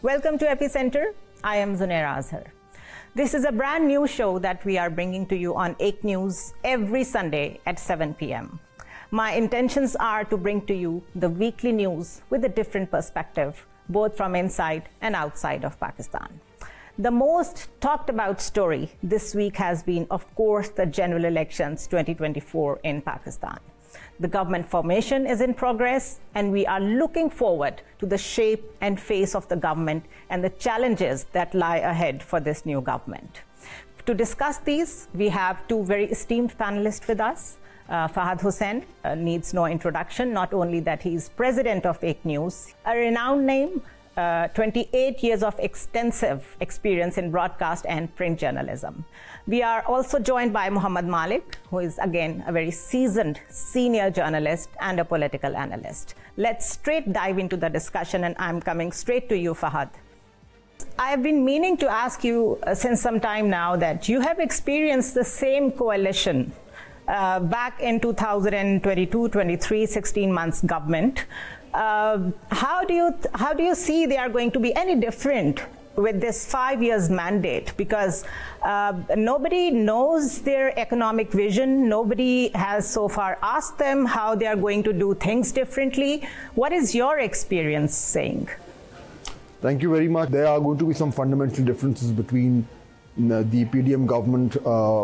Welcome to Epicenter. I am Zunaira Azhar. This is a brand new show that we are bringing to you on 8 News every Sunday at 7 p.m. My intentions are to bring to you the weekly news with a different perspective, both from inside and outside of Pakistan. The most talked about story this week has been, of course, the general elections 2024 in Pakistan. The government formation is in progress, and we are looking forward to the shape and face of the government and the challenges that lie ahead for this new government. To discuss these, we have two very esteemed panelists with us. Fahad Hussain needs no introduction, not only that he is president of 8 News, a renowned name, 28 years of extensive experience in broadcast and print journalism. We are also joined by Mohammad Malick, who is again a very seasoned senior journalist and a political analyst. Let's straight dive into the discussion, and I'm coming straight to you, Fahad. I've been meaning to ask you since some time now that you have experienced the same coalition back in 2022-23, 16 months government. How do you see they are going to be any different with this 5 years mandate? Because nobody knows their economic vision. Nobody has so far asked them how they are going to do things differently. What is your experience saying? Thank you very much. There are going to be some fundamental differences between the PDM government,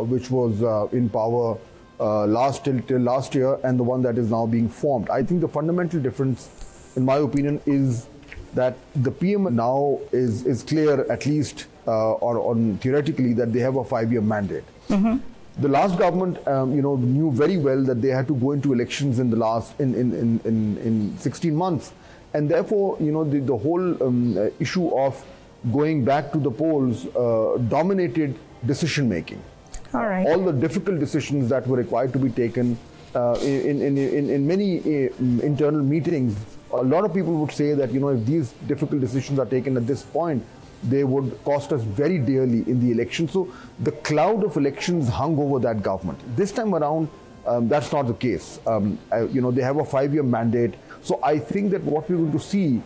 which was in power till last year, and the one that is now being formed. I think the fundamental difference, in my opinion, is that the PM now is clear, at least or theoretically, that they have a 5-year mandate. Mm-hmm. The last government, knew very well that they had to go into elections in the last in 16 months, and therefore, the whole issue of going back to the polls dominated decision making. All right. All the difficult decisions that were required to be taken in many internal meetings. A lot of people would say that, if these difficult decisions are taken at this point, they would cost us very dearly in the election. So the cloud of elections hung over that government. This time around, that's not the case. They have a 5-year mandate. So I think that what we're going to see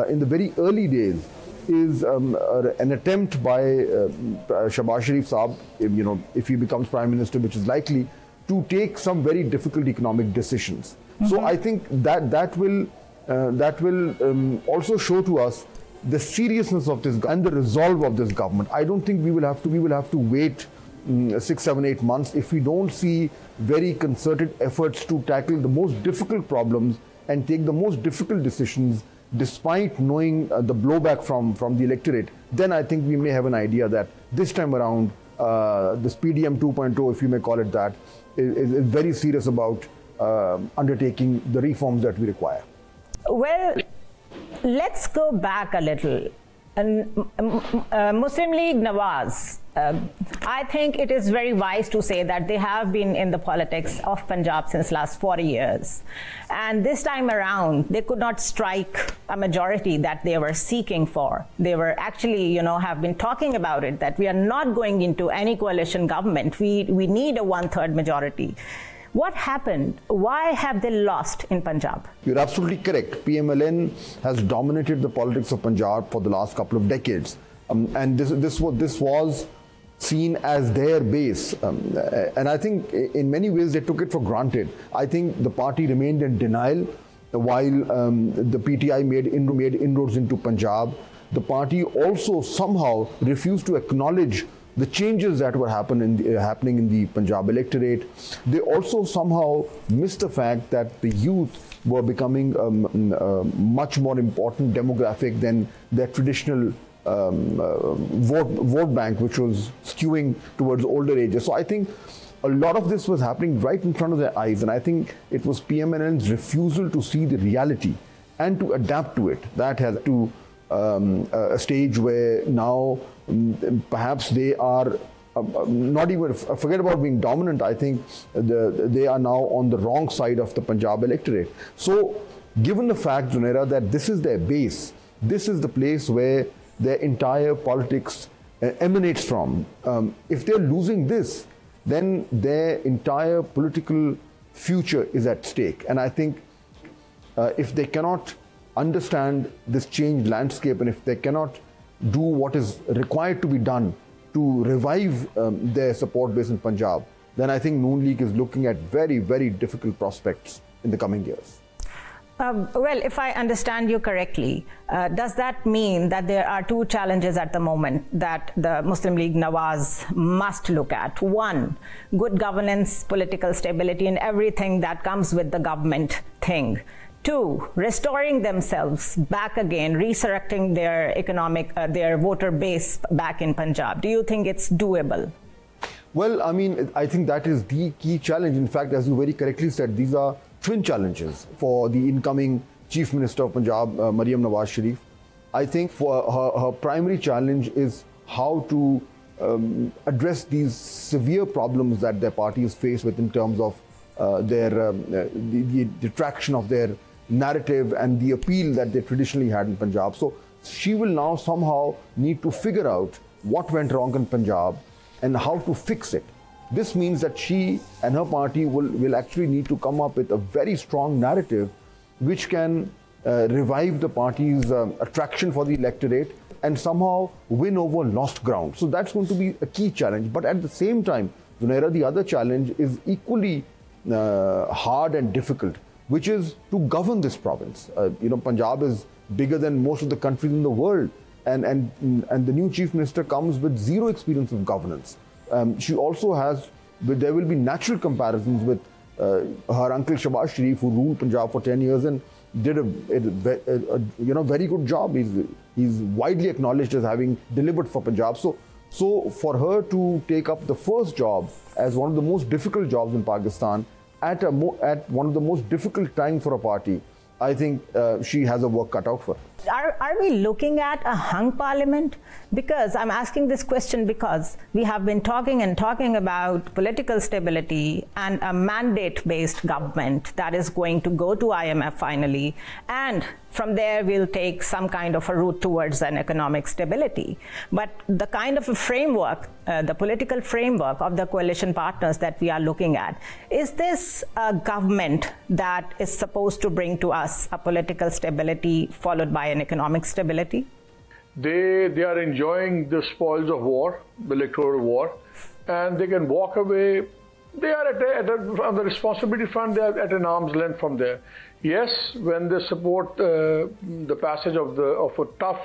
in the very early days is an attempt by Shahbaz Sharif Saab, if he becomes Prime Minister, which is likely, to take some very difficult economic decisions. Mm-hmm. So I think that will also show to us the seriousness of this and the resolve of this government. I don't think we will have to wait 6, 7, 8 months if we don't see very concerted efforts to tackle the most difficult problems and take the most difficult decisions, despite knowing the blowback from the electorate. Then I think we may have an idea that this time around, this PDM 2.0, if you may call it that, is very serious about undertaking the reforms that we require. Well, let's go back a little. Muslim League Nawaz, I think it is very wise to say that they have been in the politics of Punjab since last 40 years. And this time around, they could not strike a majority that they were seeking for. They were actually, have been talking about it, that we are not going into any coalition government. We need a 1/3 majority. What happened? Why have they lost in Punjab? You're absolutely correct. PMLN has dominated the politics of Punjab for the last couple of decades. And this was seen as their base. And I think in many ways they took it for granted. I think the party remained in denial while the PTI made inroads into Punjab. The party also somehow refused to acknowledge the changes that were happening in the Punjab electorate. They also somehow missed the fact that the youth were becoming a much more important demographic than their traditional vote bank, which was skewing towards older ages. So I think a lot of this was happening right in front of their eyes, and I think it was PMLN's refusal to see the reality and to adapt to it that has to a stage where now perhaps they are not even, forget about being dominant, I think they are now on the wrong side of the Punjab electorate. So given the fact, Zunaira, that this is their base, this is the place where their entire politics emanates from, if they're losing this, then their entire political future is at stake. And I think if they cannot understand this changed landscape, and if they cannot do what is required to be done to revive their support base in Punjab, then I think Noon League is looking at very, very difficult prospects in the coming years. Well, if I understand you correctly, does that mean that there are two challenges at the moment that the Muslim League Nawaz must look at? One, good governance, political stability, and everything that comes with the government thing. Two, restoring themselves back again, resurrecting their their voter base back in Punjab. Do you think it's doable? Well, I mean, I think that is the key challenge. In fact, as you very correctly said, these are twin challenges for the incoming Chief Minister of Punjab, Maryam Nawaz Sharif. I think for her primary challenge is how to address these severe problems that their party is faced with in terms of the detraction of their narrative and the appeal that they traditionally had in Punjab. So she will now somehow need to figure out what went wrong in Punjab and how to fix it. This means that she and her party will actually need to come up with a very strong narrative which can revive the party's attraction for the electorate and somehow win over lost ground. So that's going to be a key challenge. But at the same time, Zunaira, the other challenge is equally hard and difficult, which is to govern this province. Punjab is bigger than most of the countries in the world, and the new Chief Minister comes with zero experience of governance. She also has, there will be natural comparisons with her uncle Shahbaz Sharif, who ruled Punjab for 10 years and did a very good job. He's widely acknowledged as having delivered for Punjab. So for her to take up the first job as one of the most difficult jobs in Pakistan at one of the most difficult times for a party, I think she has a work cut out for her. Are we looking at a hung parliament? Because I'm asking this question because we have been talking about political stability and a mandate-based government that is going to go to IMF finally, and from there we'll take some kind of a route towards an economic stability. But the kind of a framework, the political framework of the coalition partners that we are looking at, is this a government that is supposed to bring to us a political stability followed by an economic stability? They are enjoying the spoils of war, the electoral war, and they can walk away. They are on the responsibility front, they are at an arm's length from there. Yes, when they support the passage of a tough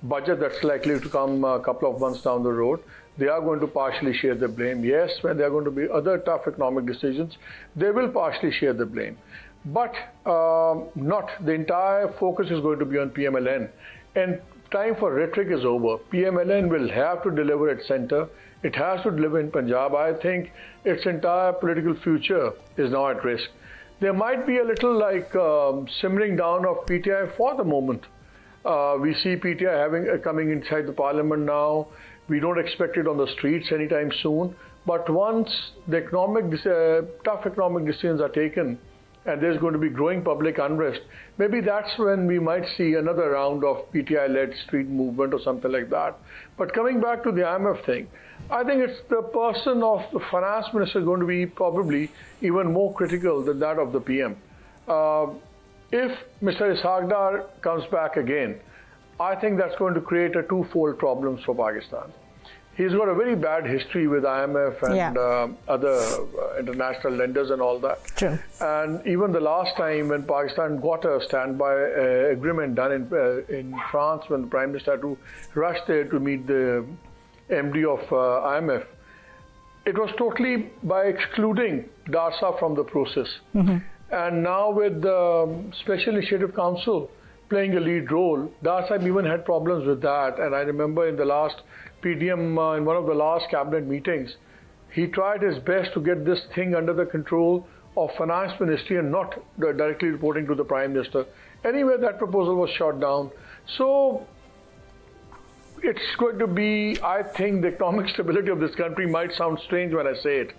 budget that's likely to come a couple of months down the road, they are going to partially share the blame. Yes, when there are going to be other tough economic decisions, they will partially share the blame. But not the entire focus is going to be on PMLN, and time for rhetoric is over. PMLN will have to deliver at center. It has to deliver in Punjab. I think its entire political future is now at risk. There might be a little simmering down of PTI for the moment. We see PTI coming inside the parliament now. We don't expect it on the streets anytime soon. But once the tough economic decisions are taken, and there's going to be growing public unrest, maybe that's when we might see another round of PTI-led street movement or something like that. But coming back to the IMF thing, I think it's the person of the finance minister going to be probably even more critical than that of the PM. If Mr. Azhar comes back again, I think that's going to create a twofold problems for Pakistan. He's got a very bad history with IMF and other international lenders and all that. True. And even the last time when Pakistan got a standby agreement done in France, when the Prime Minister had to rush there to meet the MD of IMF, it was totally by excluding DARSA from the process. Mm-hmm. And now with the Special Initiative Council playing a lead role, DARSA even had problems with that. And I remember in the last PDM, in one of the last cabinet meetings, he tried his best to get this thing under the control of Finance Ministry and not directly reporting to the Prime Minister. Anyway, that proposal was shot down. So it's going to be, I think, the economic stability of this country might sound strange when I say it,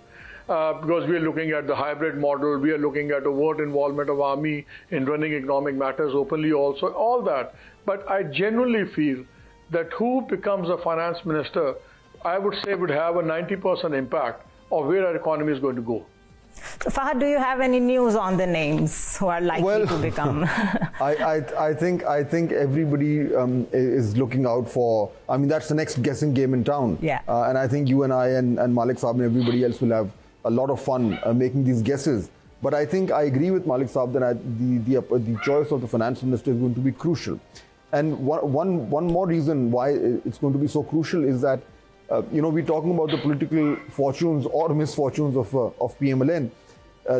because we are looking at the hybrid model, we are looking at overt involvement of army in running economic matters openly also, all that. But I genuinely feel that who becomes a finance minister, I would say would have a 90% impact of where our economy is going to go. So Fahad, do you have any news on the names who are likely to become? I think everybody is looking out for. I mean, that's the next guessing game in town. Yeah. And I think you and I and Malick Saab and everybody else will have a lot of fun making these guesses. But I think I agree with Malick Saab that the choice of the finance minister is going to be crucial. And one more reason why it's going to be so crucial is that we're talking about the political fortunes or misfortunes of PMLN.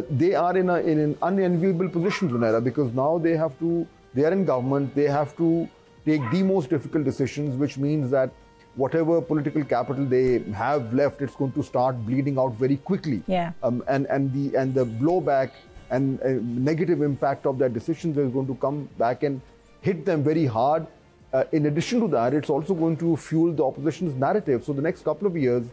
They are in an unenviable position, Zunaira, because now they are in government, they have to take the most difficult decisions, which means that whatever political capital they have left, it's going to start bleeding out very quickly. Yeah. And the blowback and negative impact of that decisions is going to come back and hit them very hard. In addition to that, it's also going to fuel the opposition's narrative. So the next couple of years,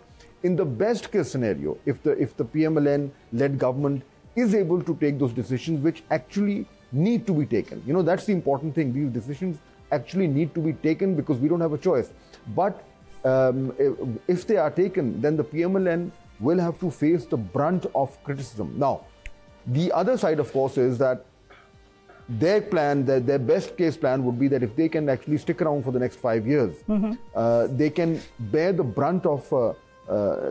in the best case scenario, if the PMLN-led government is able to take those decisions which actually need to be taken, that's the important thing. These decisions actually need to be taken because we don't have a choice. But if they are taken, then the PMLN will have to face the brunt of criticism. Now, the other side, of course, is that their plan, their best case plan would be that if they can actually stick around for the next 5 years, they can bear the brunt of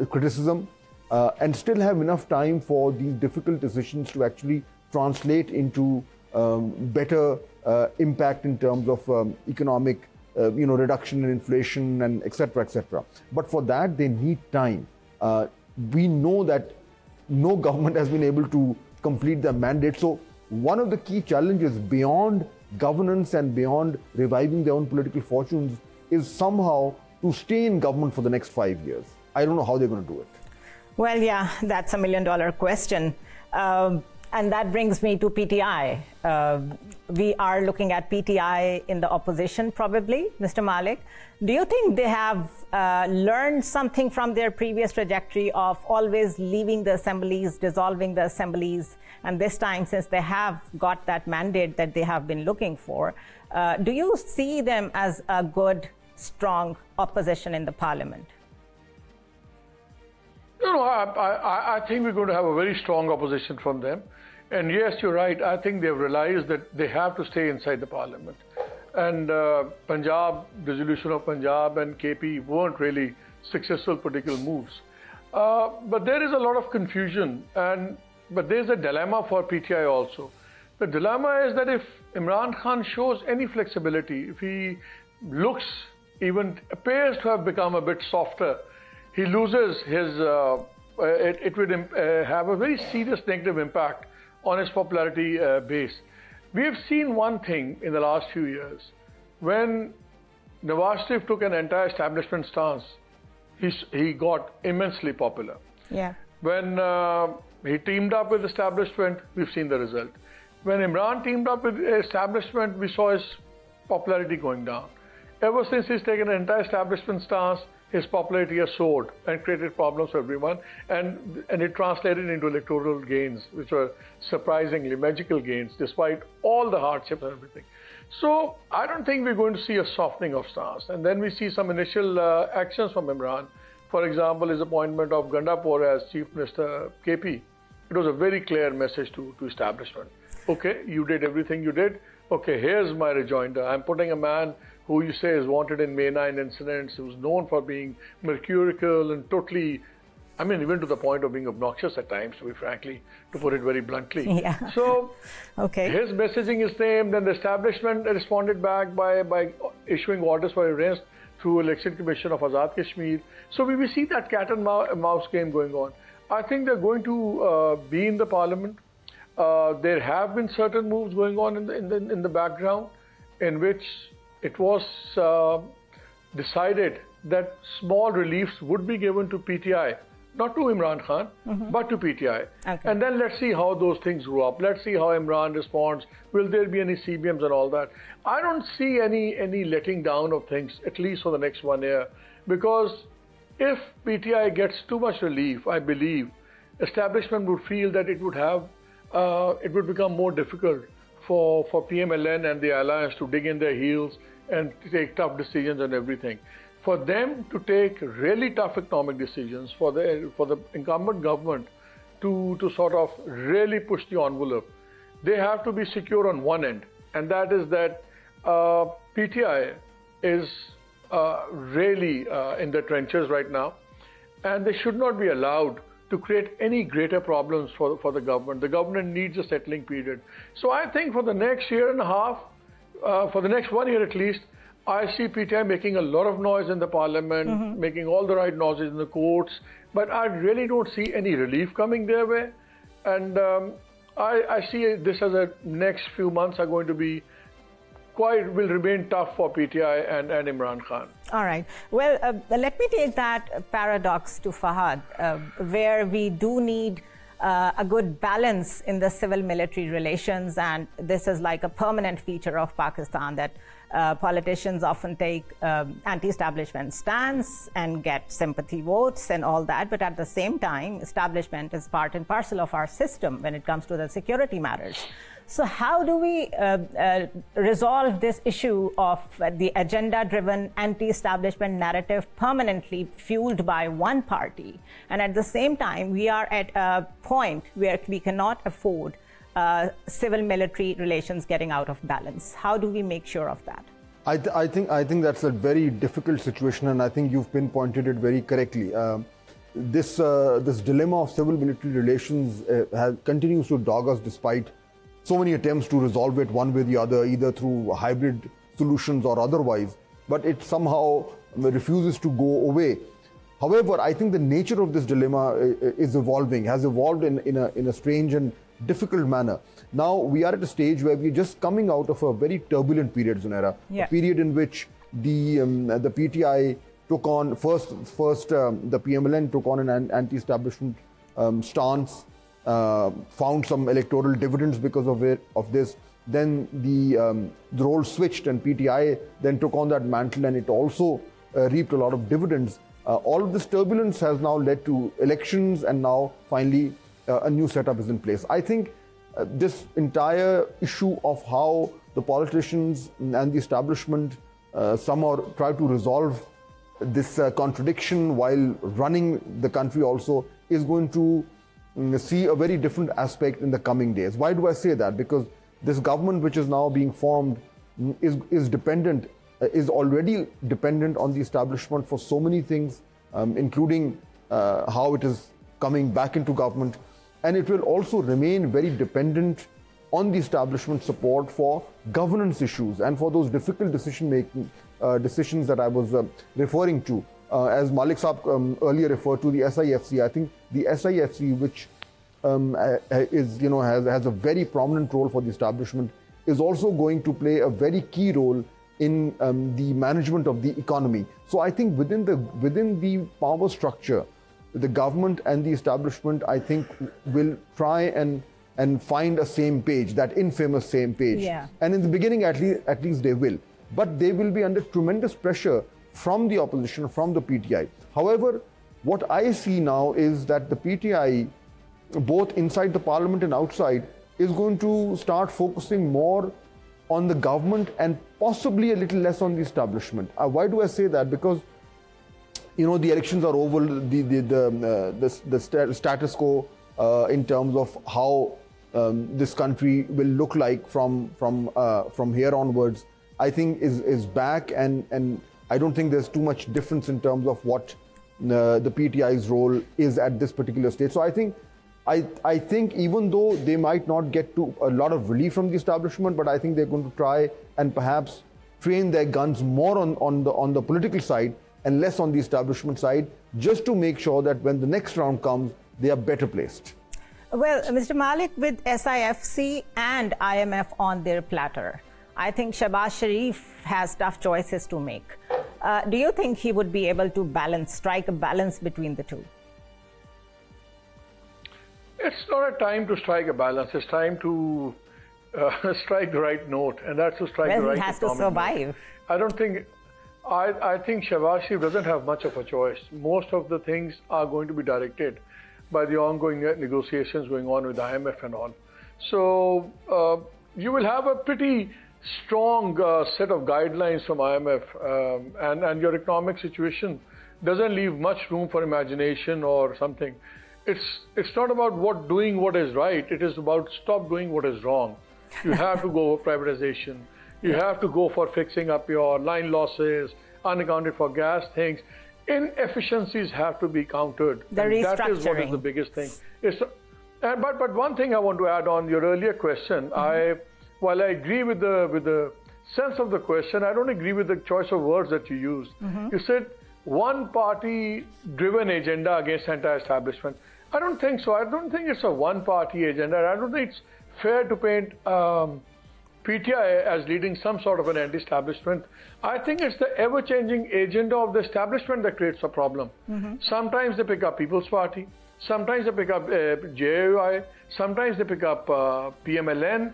criticism and still have enough time for these difficult decisions to actually translate into better impact in terms of economic reduction in inflation and etc. etc. But for that, they need time. We know that no government has been able to complete their mandate. So one of the key challenges beyond governance and beyond reviving their own political fortunes is somehow to stay in government for the next 5 years. I don't know how they're going to do it. Well, yeah, that's $1 million question. And that brings me to PTI. We are looking at PTI in the opposition, probably, Mr. Malick. Do you think they have learned something from their previous trajectory of always leaving the assemblies, dissolving the assemblies, and this time, since they have got that mandate that they have been looking for, do you see them as a good, strong opposition in the parliament? No, I think we're going to have a very strong opposition from them. And yes, you're right. I think they've realized that they have to stay inside the parliament. And Punjab, dissolution of Punjab and KP weren't really successful political moves. But there is a lot of confusion. But there's a dilemma for PTI also. The dilemma is that if Imran Khan shows any flexibility, if he looks, even appears to have become a bit softer, he loses his, it would have a very serious negative impact on his popularity base. We have seen one thing in the last few years. When Nawaz Sharif took an anti-establishment stance, he got immensely popular. Yeah. When he teamed up with establishment, we've seen the result. When Imran teamed up with establishment, we saw his popularity going down. Ever since he's taken an anti-establishment stance, his popularity has soared and created problems for everyone, and it translated into electoral gains, which were surprisingly magical gains, despite all the hardships and everything. So I don't think we're going to see a softening of stance. And then we see some initial actions from Imran. For example, his appointment of Gandapur as Chief Minister KP. It was a very clear message to establishment. Okay, you did everything you did. Okay, here's my rejoinder. I'm putting a man who you say is wanted in May 9 incidents, who's known for being mercurial and totally, I mean, even to the point of being obnoxious at times, to be frankly, to put it very bluntly. Yeah. So, okay. His messaging is same. Then the establishment responded back by issuing orders for arrest through Election Commission of Azad Kashmir. So we will see that cat and mouse game going on. I think they're going to be in the parliament. There have been certain moves going on in the background, in which it was decided that small reliefs would be given to PTI, not to Imran Khan, but to PTI. Okay. And then let's see how those things grow up. Let's see how Imran responds. Will there be any CBMs and all that? I don't see any letting down of things, at least for the next 1 year, because if PTI gets too much relief, I believe establishment would feel that it would become more difficult for PMLN and the alliance to dig in their heels and take tough decisions and everything. For them to take really tough economic decisions, for the incumbent government to sort of really push the envelope, they have to be secure on one end, and that is that PTI is really in the trenches right now, and they should not be allowed to create any greater problems for the government. The government needs a settling period. So I think for the next year and a half, for the next 1 year at least, I see PTI making a lot of noise in the parliament, making all the right noises in the courts, but I really don't see any relief coming their way. And I see this as the next few months are going to be will remain tough for PTI and Imran Khan. All right. Well, let me take that paradox to Fahad, where we do need a good balance in the civil-military relations, and this is like a permanent feature of Pakistan, that politicians often take anti-establishment stance and get sympathy votes and all that, but at the same time, establishment is part and parcel of our system when it comes to the security matters. So how do we resolve this issue of the agenda-driven anti-establishment narrative permanently fueled by one party, and at the same time we are at a point where we cannot afford civil-military relations getting out of balance? How do we make sure of that? I think that's a very difficult situation, and I think you've pinpointed it very correctly. This dilemma of civil-military relations continues to dog us despite so many attempts to resolve it one way or the other, either through hybrid solutions or otherwise, but it somehow refuses to go away. However, I think the nature of this dilemma is evolving, has evolved in a strange and difficult manner. Now we are at a stage where we're just coming out of a very turbulent period, Zunaira, a period in which the PTI took on first the PMLN took on an anti-establishment stance, found some electoral dividends because of this. Then the role switched, and PTI then took on that mantle, and it also reaped a lot of dividends. All of this turbulence has now led to elections, and now finally a new setup is in place. I think this entire issue of how the politicians and the establishment somehow try to resolve this contradiction while running the country also is going to see a very different aspect in the coming days. Why do I say that? Because this government which is now being formed is already dependent on the establishment for so many things, including how it is coming back into government, and it will also remain very dependent on the establishment support for governance issues and for those difficult decisions that I was referring to. As Malick Saab earlier referred to the SIFC, I think the SIFC, which has a very prominent role for the establishment, is also going to play a very key role in the management of the economy. So I think within the power structure, the government and the establishment, I think, will try and find a same page, that infamous same page. Yeah. And in the beginning, at least they will. But they will be under tremendous pressure from the opposition, from the PTI. However, what I see now is that the PTI, both inside the parliament and outside, is going to start focusing more on the government and possibly a little less on the establishment. Why do I say that? Because the elections are over. The status quo in terms of how this country will look like from here onwards, I think is back, and I don't think there's too much difference in terms of what the PTI's role is at this particular stage. So I think even though they might not get to a lot of relief from the establishment, but I think they're going to try and perhaps train their guns more on the political side and less on the establishment side, just to make sure that when the next round comes, they are better placed. Well, Mr. Malick, with SIFC and IMF on their platter, I think Shehbaz Sharif has tough choices to make. Do you think he would be able to strike a balance between the two? It's not a time to strike a balance. It's time to strike the right note, and that's to strike the right. Well, he has to survive. Note. I think Shehbaz Sharif doesn't have much of a choice. Most of the things are going to be directed by the ongoing negotiations going on with IMF and all. So you will have a pretty strong set of guidelines from IMF, and your economic situation doesn't leave much room for imagination or something. it's not about doing what is right. It is about stop doing what is wrong. You have to go for privatization. You have to go for fixing up your line losses, unaccounted for gas things. Inefficiencies have to be countered. The restructuring. That is what is the biggest thing. But one thing I want to add on your earlier question, while I agree with the sense of the question, I don't agree with the choice of words that you used. You said one party driven agenda against anti-establishment. I don't think so. I don't think it's a one party agenda. I don't think it's fair to paint PTI as leading some sort of an anti-establishment. I think it's the ever-changing agenda of the establishment that creates a problem. Sometimes they pick up People's Party, sometimes they pick up JAI, sometimes they pick up PMLN,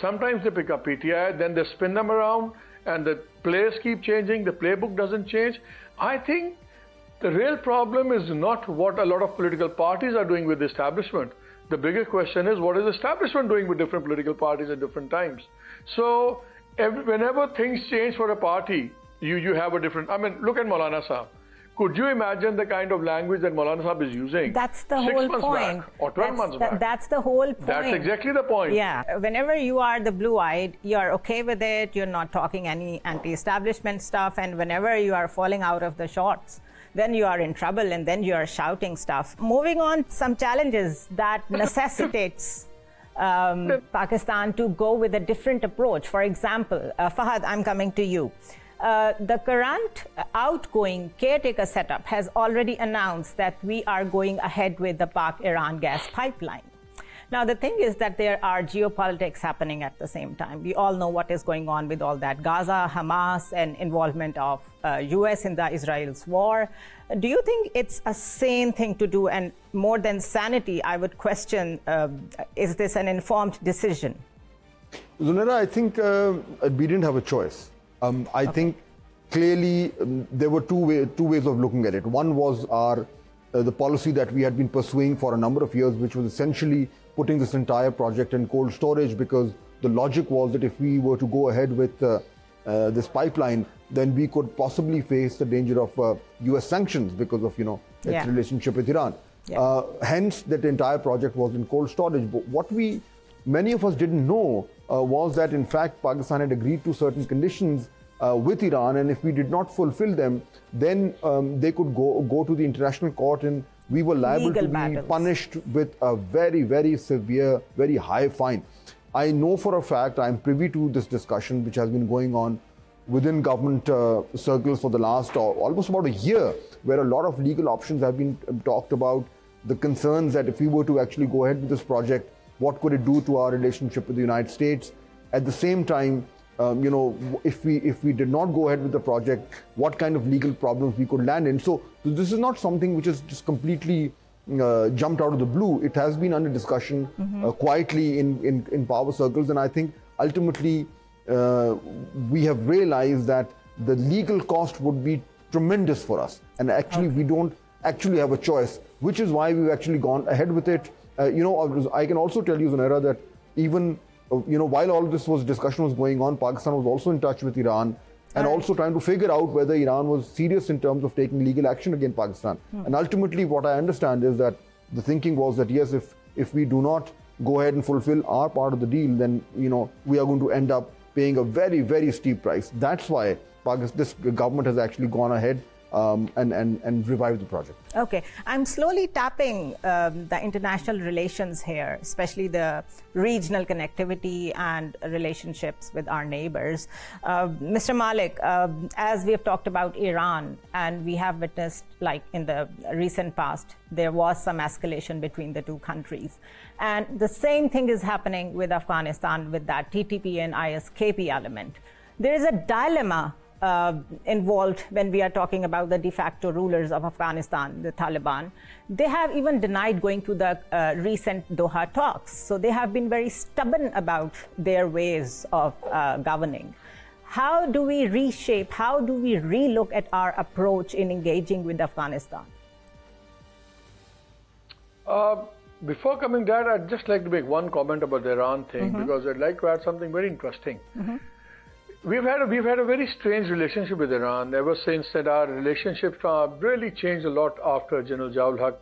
sometimes they pick up PTI, then they spin them around and the players keep changing, the playbook doesn't change. I think the real problem is not what a lot of political parties are doing with the establishment. The bigger question is, what is the establishment doing with different political parties at different times? So whenever things change for a party, you have a different, I mean, look at Maulana Sahab. Could you imagine the kind of language that Maulana Sahab is using? That's the whole point. Back or 12 months back. That's the whole point. That's exactly the point. Yeah. Whenever you are the blue-eyed, you're okay with it. You're not talking any anti-establishment stuff. And whenever you are falling out of the shorts, then you are in trouble and then you are shouting stuff. Moving on, some challenges that necessitates Pakistan to go with a different approach. For example, Fahad, I'm coming to you. The current outgoing caretaker setup has already announced that we are going ahead with the Pak-Iran gas pipeline. Now, the thing is that there are geopolitics happening at the same time. We all know what is going on with all that Gaza, Hamas, and involvement of US in the Israel's war. Do you think it's a sane thing to do? And more than sanity, I would question, is this an informed decision? Zunaira, I think we didn't have a choice. I think clearly there were two ways of looking at it. One was the policy that we had been pursuing for a number of years, which was essentially putting this entire project in cold storage, because the logic was that if we were to go ahead with this pipeline, then we could possibly face the danger of US sanctions because of its relationship with Iran. Hence, that entire project was in cold storage. But what many of us didn't know was that in fact Pakistan had agreed to certain conditions with Iran, and if we did not fulfill them, then they could go to the international court, and we were liable to be punished with a very, very severe, very high fine. I know for a fact, I'm privy to this discussion which has been going on within government circles for the last almost about a year, where a lot of legal options have been talked about, the concerns that if we were to actually go ahead with this project, what could it do to our relationship with the United States? At the same time, if we did not go ahead with the project, what kind of legal problems we could land in. So this is not something which is just completely jumped out of the blue. It has been under discussion quietly in power circles, and I think ultimately we have realized that the legal cost would be tremendous for us, and actually we don't actually have a choice, which is why we've actually gone ahead with it. I can also tell you, Zunaira, that even while all this discussion was going on, Pakistan was also in touch with Iran and also trying to figure out whether Iran was serious in terms of taking legal action against Pakistan. And ultimately, what I understand is that the thinking was that yes, if we do not go ahead and fulfill our part of the deal, then we are going to end up paying a very, very steep price. That's why this government has actually gone ahead and revive the project. Okay, I'm slowly tapping the international relations here, especially the regional connectivity and relationships with our neighbors. Mr. Malick, as we have talked about Iran, and we have witnessed, like in the recent past, there was some escalation between the two countries. And the same thing is happening with Afghanistan with that TTP and ISKP element. There is a dilemma involved when we are talking about the de facto rulers of Afghanistan, the Taliban. They have even denied going to the recent Doha talks. So they have been very stubborn about their ways of governing. How do we reshape, how do we relook at our approach in engaging with Afghanistan? Before coming to that, I'd just like to make one comment about the Iran thing, because I'd like to add something very interesting. we've had a very strange relationship with Iran ever since that our relationship really changed a lot after General Ziaul Haq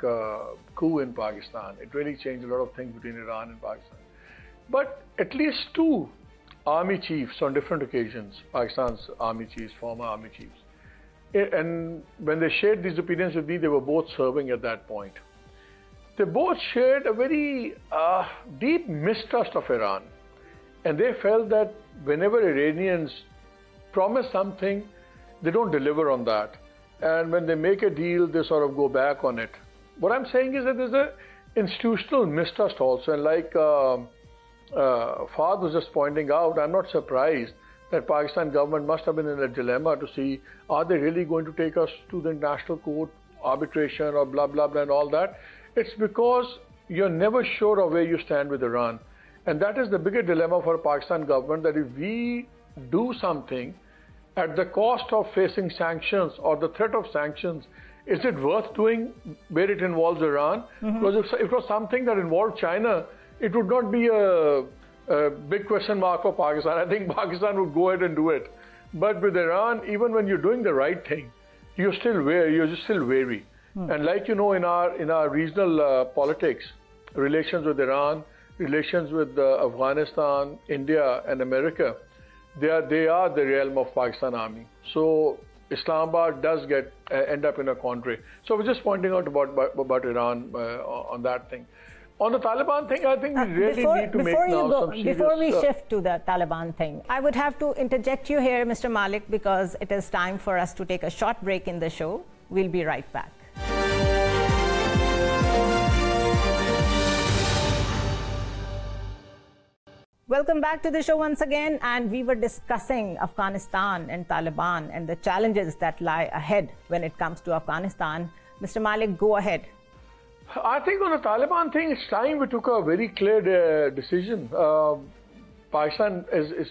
coup in Pakistan. It really changed a lot of things between Iran and Pakistan. But at least two army chiefs on different occasions, Pakistan's army chiefs, former army chiefs, and when they shared these opinions with me, they were both serving at that point. They both shared a very deep mistrust of Iran. And they felt that whenever Iranians promise something, they don't deliver on that. And when they make a deal, they sort of go back on it. What I'm saying is that there's an institutional mistrust also. And like Fahd was just pointing out, I'm not surprised that Pakistan government must have been in a dilemma to see, are they really going to take us to the international court, arbitration or blah, blah, blah and all that. It's because you're never sure of where you stand with Iran. And that is the bigger dilemma for the Pakistan government, that if we do something at the cost of facing sanctions or the threat of sanctions, is it worth doing where it involves Iran? Because if it was something that involved China, it would not be a big question mark for Pakistan. I think Pakistan would go ahead and do it. But with Iran, even when you're doing the right thing, you're still wary. And like you know, in our regional politics, relations with Iran, relations with Afghanistan, India and America, they are the realm of Pakistan Army. So Islamabad does end up in a quandary. So we're just pointing out about Iran on that thing. On the Taliban thing, I think we really need to make now some serious... Before we shift to the Taliban thing, I would have to interject you here, Mr. Malick, because it is time for us to take a short break in the show. We'll be right back. Welcome back to the show once again, and we were discussing Afghanistan and Taliban and the challenges that lie ahead when it comes to Afghanistan. Mr. Malick, go ahead. I think on the Taliban thing, it's time we took a very clear decision. Pakistan is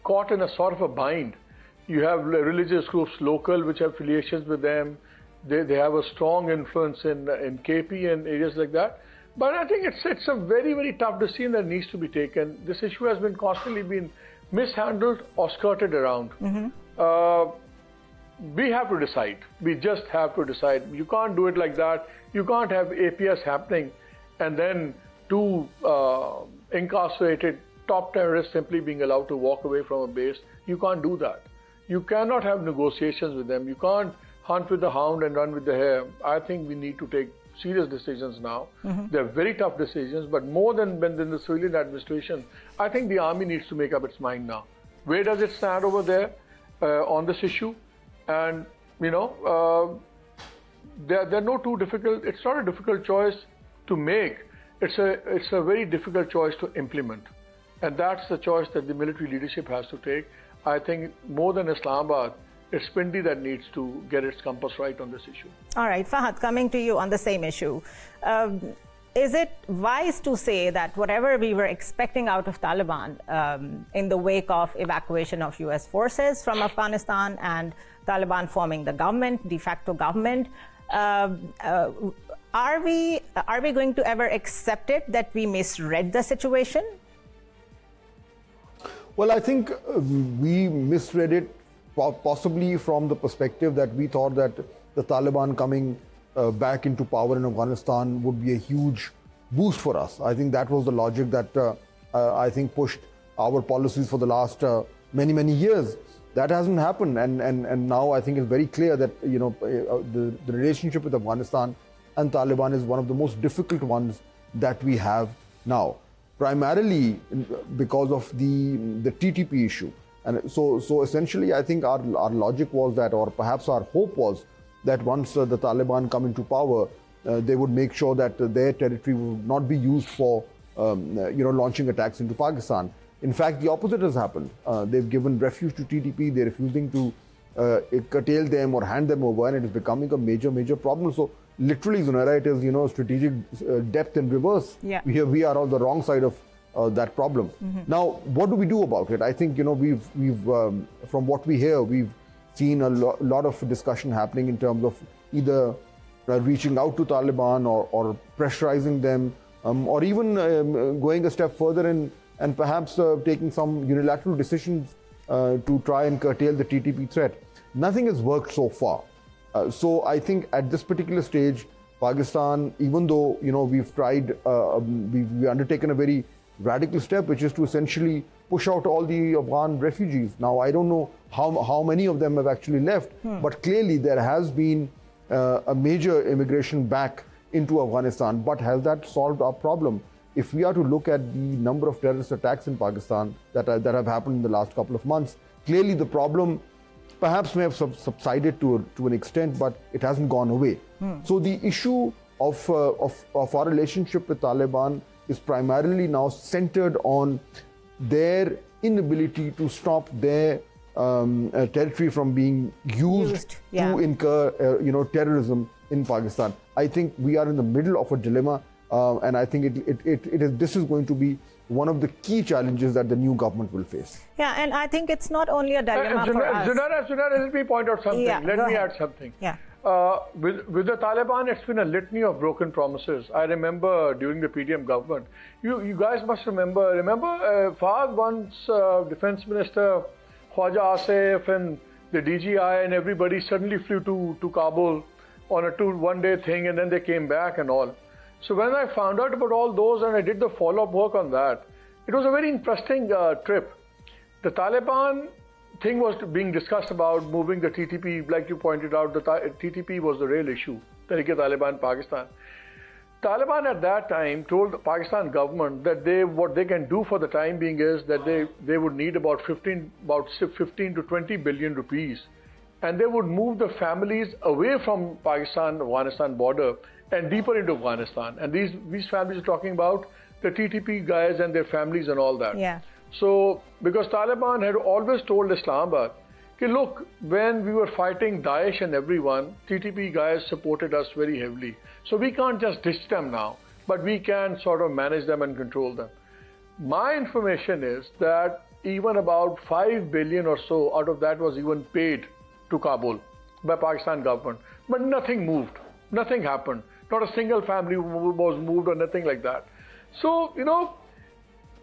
caught in a sort of a bind. You have religious groups local which have affiliations with them. They have a strong influence in KP and areas like that. But I think it's a very, very tough decision that needs to be taken. This issue has been constantly been mishandled or skirted around. We have to decide. We just have to decide. You can't do it like that. You can't have APS happening and then two incarcerated top terrorists simply being allowed to walk away from a base. You can't do that. You cannot have negotiations with them. You can't hunt with the hound and run with the hare. I think we need to take serious decisions now. They're very tough decisions, but more than the civilian administration, I think the army needs to make up its mind now. Where does it stand over there on this issue? And, you know, they're not too difficult. It's not a difficult choice to make. It's a very difficult choice to implement. And that's the choice that the military leadership has to take. I think more than Islamabad, it's Pindi that needs to get its compass right on this issue. All right, Fahd, coming to you on the same issue. Is it wise to say that whatever we were expecting out of Taliban in the wake of evacuation of US forces from Afghanistan and Taliban forming the government, de facto government, are we going to ever accept it that we misread the situation? Well, I think we misread it possibly from the perspective that we thought that the Taliban coming back into power in Afghanistan would be a huge boost for us. I think that was the logic that I think pushed our policies for the last many years. That hasn't happened, and now I think it's very clear that the relationship with Afghanistan and Taliban is one of the most difficult ones that we have now, primarily because of the TTP issue. And so essentially, I think our logic was that, or perhaps our hope was that once the Taliban come into power, they would make sure that their territory would not be used for launching attacks into Pakistan. In fact, the opposite has happened. They've given refuge to TTP. They're refusing to curtail them or hand them over, and it is becoming a major problem. So literally, Zunaira, it is strategic depth in reverse. Yeah. We are on the wrong side of that problem. Now, what do we do about it? I think we've from what we hear, we've seen a lot of discussion happening in terms of either reaching out to Taliban or pressurizing them, or even going a step further and perhaps taking some unilateral decisions to try and curtail the TTP threat. Nothing has worked so far. So I think at this particular stage, Pakistan, even though we've tried, we've undertaken a very radical step, which is to essentially push out all the Afghan refugees. Now I don't know how many of them have actually left, but clearly there has been a major immigration back into Afghanistan. But has that solved our problem? If we are to look at the number of terrorist attacks in Pakistan that have happened in the last couple of months, clearly the problem perhaps may have subsided to an extent, but it hasn't gone away. So the issue of our relationship with Taliban is primarily now centered on their inability to stop their territory from being used to incur terrorism in Pakistan. I think we are in the middle of a dilemma, and I think this is going to be one of the key challenges that the new government will face. Yeah, and I think it's not only a dilemma for us. Zunaira, let me point out something. Yeah, let me add something. Yeah. With the Taliban, it's been a litany of broken promises. I remember during the PDM government, you guys must remember. Fahad once, Defense Minister Khwaja Asif and the DGI and everybody suddenly flew to Kabul on a one-day thing, and then they came back and all. So when I found out about all those and I did the follow-up work on that, it was a very interesting trip. The Taliban thing was being discussed about moving the TTP. Like you pointed out, the TTP was the real issue, Tehrik-e-Taliban Pakistan. Taliban at that time told the Pakistan government that what they can do for the time being is that they would need about 15 to 20 billion rupees, and they would move the families away from Pakistan-Afghanistan border and deeper into Afghanistan. And these families are talking about the TTP guys and their families and all that. Yeah. So, because Taliban had always told Islamabad, okay, look, when we were fighting Daesh and everyone, TTP guys supported us very heavily. So we can't just ditch them now, but we can sort of manage them and control them. My information is that even about 5 billion or so out of that was even paid to Kabul by Pakistan government. But nothing moved, nothing happened. Not a single family was moved or nothing like that. So,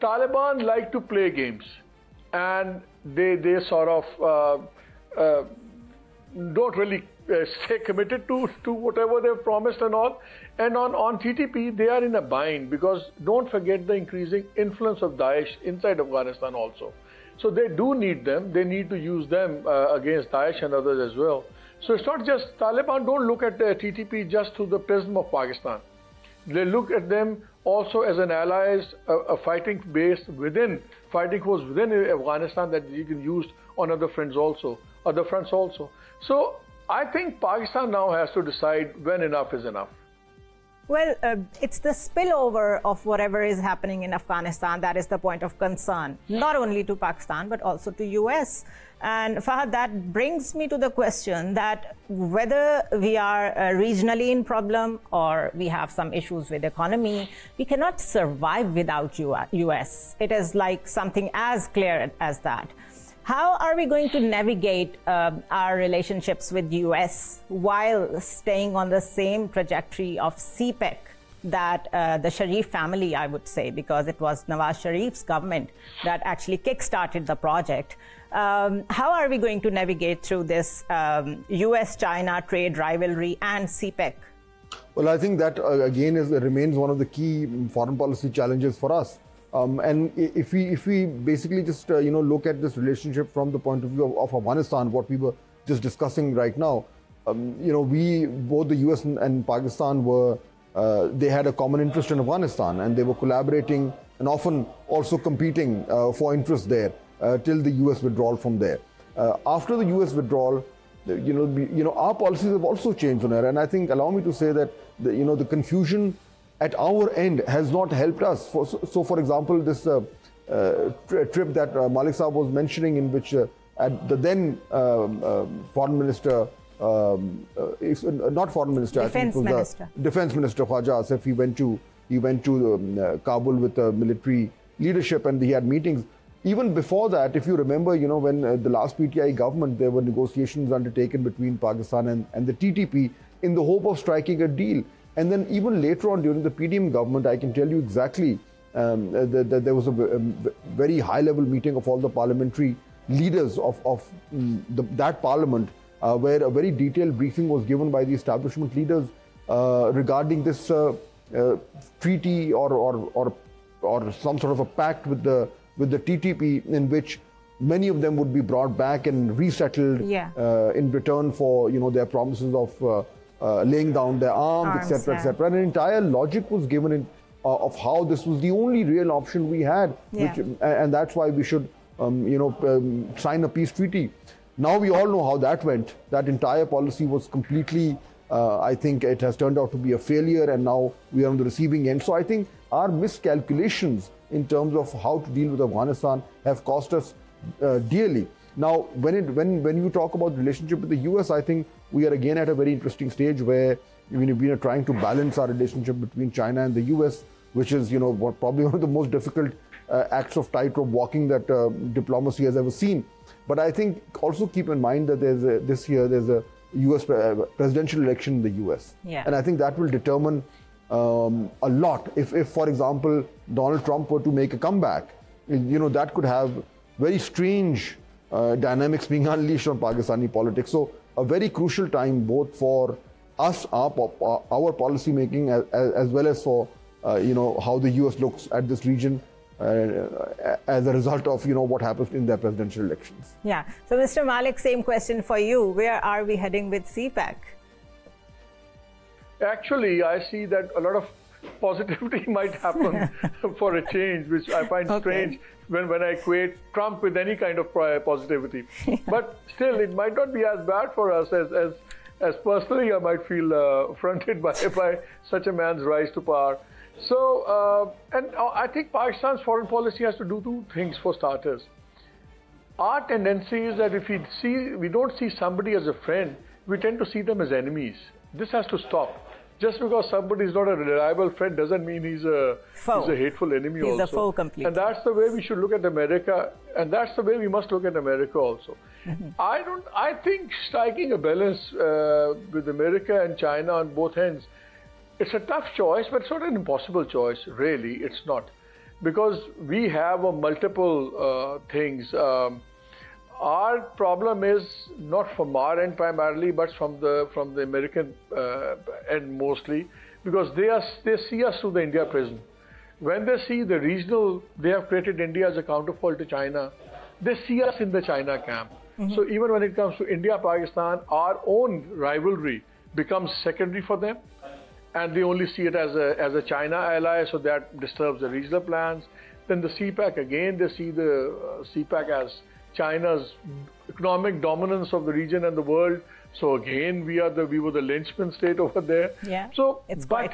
Taliban like to play games, and they sort of don't really stay committed to whatever they've promised and all. And on TTP, they are in a bind because don't forget the increasing influence of Daesh inside Afghanistan also. So they do need them. They need to use them against Daesh and others as well. So it's not just Taliban don't look at the TTP just through the prism of Pakistan. They look at them also as an allies, a fighting base within, fighting force within Afghanistan that you can use on other fronts also. So I think Pakistan now has to decide when enough is enough. Well, it's the spillover of whatever is happening in Afghanistan that is the point of concern, not only to Pakistan, but also to US. And Fahad, that brings me to the question that whether we are regionally in problem or we have some issues with economy, we cannot survive without US. It is like something as clear as that. How are we going to navigate our relationships with the US while staying on the same trajectory of CPEC that the Sharif family, I would say, because it was Nawaz Sharif's government that actually kickstarted the project. How are we going to navigate through this US-China trade rivalry and CPEC? Well, I think that again remains one of the key foreign policy challenges for us. And if we basically just look at this relationship from the point of view of Afghanistan, what we were just discussing right now, both the US and Pakistan they had a common interest in Afghanistan, and they were collaborating and often also competing for interest there till the US withdrawal from there. After the US withdrawal, our policies have also changed on there, and I think allow me to say that the confusion at our end has not helped us. So for example, this trip that Malick Saab was mentioning, in which at the then foreign minister, not foreign minister, Defense Minister, Defense Minister Khwaja Asif, he went to Kabul with the military leadership, and he had meetings. Even before that, if you remember, when the last PTI government, there were negotiations undertaken between Pakistan and the TTP in the hope of striking a deal. And then even later on during the PDM government, I can tell you exactly that there was a very high-level meeting of all the parliamentary leaders of that parliament, where a very detailed briefing was given by the establishment leaders regarding this treaty or some sort of a pact with the TTP, in which many of them would be brought back and resettled in return for their promises of laying down their arms, etc., etc. And an entire logic was given in, of how this was the only real option we had, and that's why we should sign a peace treaty. Now we all know how that went. That entire policy was completely, I think it has turned out to be a failure, and now we are on the receiving end. So I think our miscalculations in terms of how to deal with Afghanistan have cost us dearly. Now, when you talk about the relationship with the US, I think we are again at a very interesting stage where we are trying to balance our relationship between China and the US, which is probably one of the most difficult acts of tightrope walking that diplomacy has ever seen. But I think also keep in mind that this year there's a US presidential election in the US, and I think that will determine a lot. If for example Donald Trump were to make a comeback, that could have very strange dynamics being unleashed on Pakistani politics. So a very crucial time both for us, our policy making, as well as for how the US looks at this region as a result of what happens in their presidential elections. Yeah. So Mr. Malick, same question for you. Where are we heading with CPEC? Actually, I see that a lot of positivity might happen for a change, which I find strange when I equate Trump with any kind of positivity. But still, it might not be as bad for us as personally I might feel affronted by such a man's rise to power. So, and I think Pakistan's foreign policy has to do two things for starters. Our tendency is that if we don't see somebody as a friend, we tend to see them as enemies. This has to stop. Just because somebody is not a reliable friend doesn't mean he's a hateful enemy also. He's a foe completely. And that's the way we should look at America, and that's the way we must look at America also. I think striking a balance with America and China on both ends, it's a tough choice, but it's not an impossible choice, really. It's not. Because we have multiple things. Our problem is not from our end primarily, but from the American end mostly, because they see us through the India prism. When they see the regional, they have created India as a counterpart to China, they see us in the China camp. So even when it comes to India-Pakistan, our own rivalry becomes secondary for them, and they only see it as a China ally, so that disturbs the regional plans. Then the CPEC, again, they see the CPEC as China's economic dominance of the region and the world. So again, we were the linchpin state over there. Yeah. So, it's but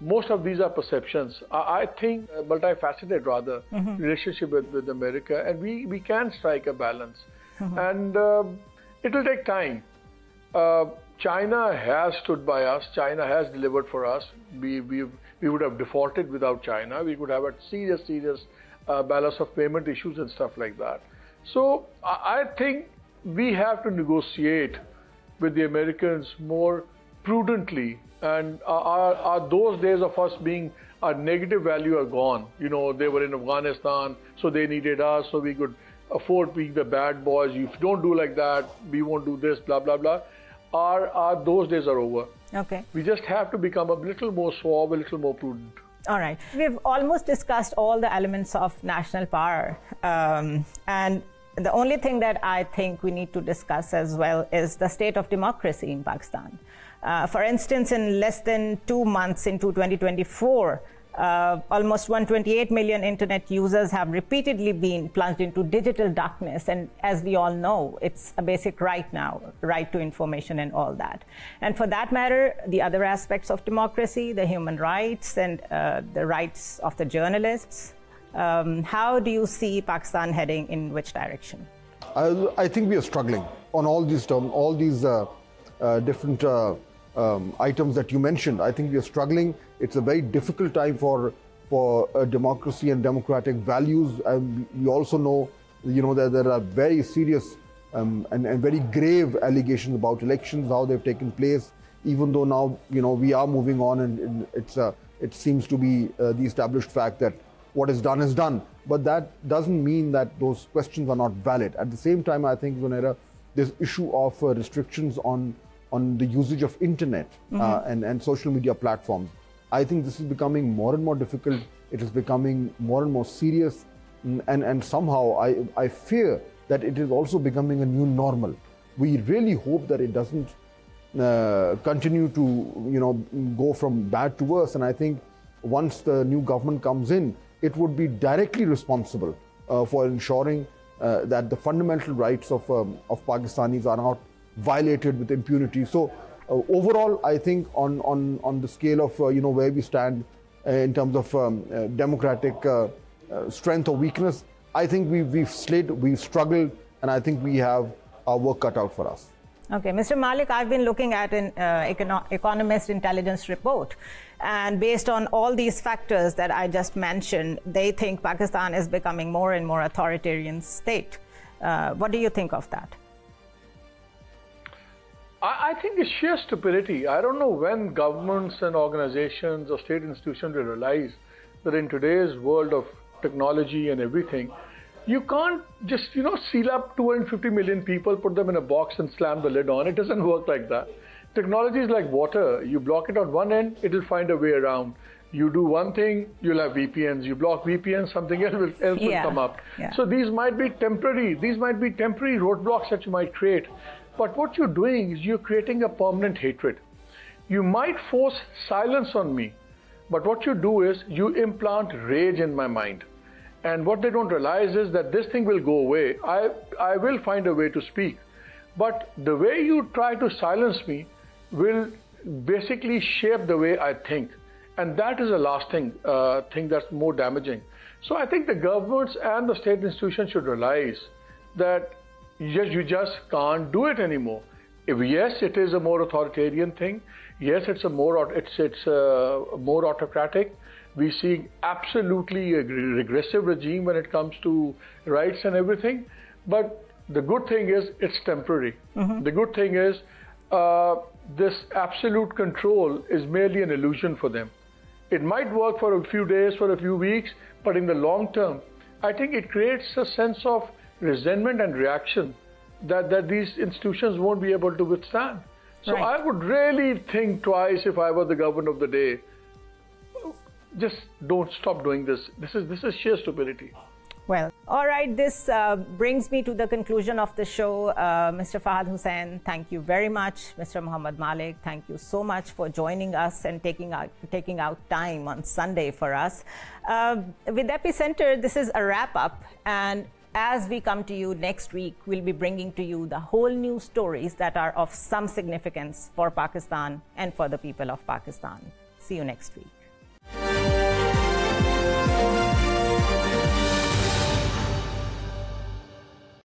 most of these are perceptions. I think multifaceted rather relationship with America, and we can strike a balance, and it will take time. China has stood by us. China has delivered for us. We would have defaulted without China. We could have had serious balance of payment issues and stuff like that. So I think we have to negotiate with the Americans more prudently, and those days of us being a negative value are gone. They were in Afghanistan, so they needed us, so we could afford being the bad boys. If you don't do like that, we won't do this, blah, blah, blah. Those days are over. Okay. We just have to become a little more suave, a little more prudent. All right. We've almost discussed all the elements of national power. And the only thing that I think we need to discuss as well is the state of democracy in Pakistan. For instance, in less than 2 months into 2024, almost 128 million internet users have repeatedly been plunged into digital darkness. And as we all know, it's a basic right now, right to information and all that. And for that matter, the other aspects of democracy, the human rights and the rights of the journalists. How do you see Pakistan heading in which direction? I think we are struggling on all these terms, all these different items that you mentioned. I think we are struggling. It's a very difficult time for democracy and democratic values. We also know, that there are very serious and very grave allegations about elections, how they've taken place. Even though now, we are moving on, and it seems to be the established fact that what is done. But that doesn't mean that those questions are not valid. At the same time, I think, Zunaira, this issue of restrictions on the usage of internet and social media platforms, I think this is becoming more and more difficult. It is becoming more and more serious, and somehow I fear that it is also becoming a new normal. We really hope that it doesn't continue to go from bad to worse. And I think once the new government comes in, it would be directly responsible for ensuring that the fundamental rights of Pakistanis are not violated with impunity. So overall, I think on the scale of where we stand in terms of democratic strength or weakness, I think we've slid, we've struggled, and I think we have our work cut out for us. Okay, Mr. Malick, I've been looking at an Economist intelligence report, and based on all these factors that I just mentioned, they think Pakistan is becoming more and more authoritarian state. What do you think of that? I think it's sheer stupidity. I don't know when governments and organizations or state institutions will realize that in today's world of technology and everything, you can't just, seal up 250 million people, put them in a box and slam the lid on. It doesn't work like that. Technology is like water. You block it on one end, it will find a way around. You do one thing, you'll have VPNs. You block VPNs, something else will come up. Yeah. So these might be temporary. These might be temporary roadblocks that you might create. But what you're doing is you're creating a permanent hatred. You might force silence on me, but what you do is you implant rage in my mind. And what they don't realize is that this thing will go away. I will find a way to speak. But the way you try to silence me will basically shape the way I think. And that is a lasting thing that's more damaging. So I think the governments and the state institutions should realize that you just can't do it anymore. Yes, it is a more authoritarian thing. Yes, it's more autocratic. We see absolutely a regressive regime when it comes to rights and everything. But the good thing is it's temporary. The good thing is this absolute control is merely an illusion for them. It might work for a few days, for a few weeks, but in the long term, I think it creates a sense of resentment and reaction that these institutions won't be able to withstand. So Right. I would really think twice if I were the government of the day. Just don't stop doing this. This is sheer stupidity. Well, all right, this brings me to the conclusion of the show. Mr. Fahad Hussain, thank you very much. Mr. Mohammad Malick, thank you so much for joining us and taking out time on Sunday for us. With Epicenter, this is a wrap-up, and as we come to you next week, we'll be bringing to you the whole new stories that are of some significance for Pakistan and for the people of Pakistan. See you next week.